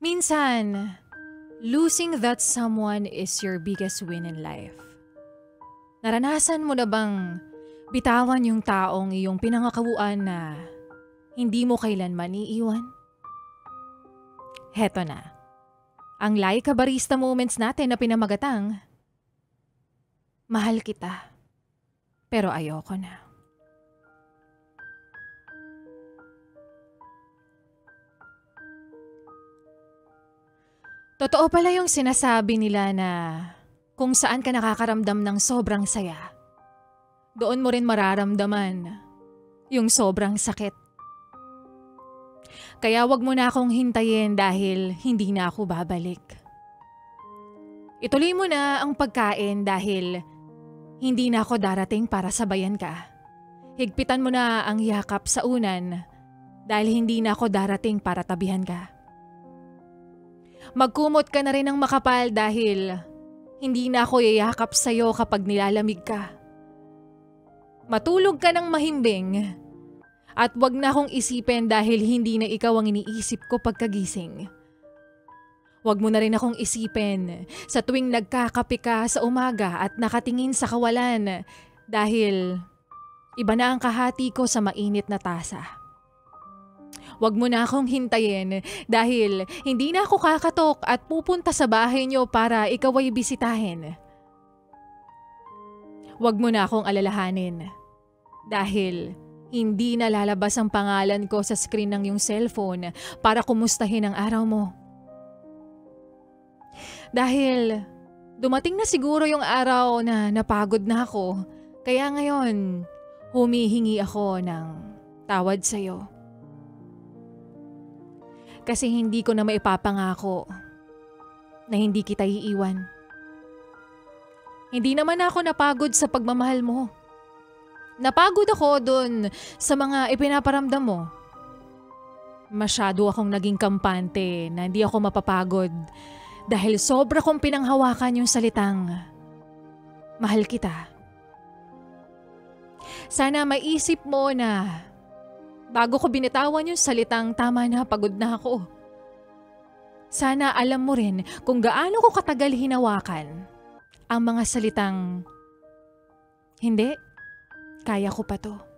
Minsan, losing that someone is your biggest win in life. Naranasan mo na bang bitawan yung taong iyong pinangakawuan na hindi mo kailanman iiwan? Heto na. Ang Laika Barista moments natin na pinamagatang, mahal kita, pero ayoko na. Totoo pala yung sinasabi nila na kung saan ka nakakaramdam ng sobrang saya, doon mo rin mararamdaman yung sobrang sakit. Kaya wag mo na akong hintayin dahil hindi na ako babalik. Ituloy mo na ang pagkain dahil hindi na ako darating para sabayan ka. Higpitan mo na ang yakap sa unan dahil hindi na ako darating para tabihan ka. Magkumot ka na rin ng makapal dahil hindi na ako yayakap sa'yo kapag nilalamig ka. Matulog ka ng mahimbing. At wag na akong isipin dahil hindi na ikaw ang iniisip ko pagkagising. Wag mo na rin akong isipin sa tuwing nagkakape ka sa umaga at nakatingin sa kawalan dahil iba na ang kahati ko sa mainit na tasa. Wag mo na akong hintayin dahil hindi na ako kakatok at pupunta sa bahay niyo para ikaw ay bisitahin. Wag mo na akong alalahanin dahil hindi na lalabas ang pangalan ko sa screen ng iyong cellphone para kumustahin ang araw mo. Dahil dumating na siguro yung araw na napagod na ako, kaya ngayon humihingi ako ng tawad sa'yo. Kasi hindi ko na maipapangako na hindi kita iiwan. Hindi naman ako napagod sa pagmamahal mo. Napagod ako dun sa mga ipinaparamdam mo. Masyado akong naging kampante na hindi ako mapapagod dahil sobra kong pinanghawakan yung salitang, mahal kita. Sana maisip mo na bago ko binitawan yung salitang tama na, pagod na ako. Sana alam mo rin kung gaano ko katagal hinawakan ang mga salitang, hindi. Kaya ko pa to.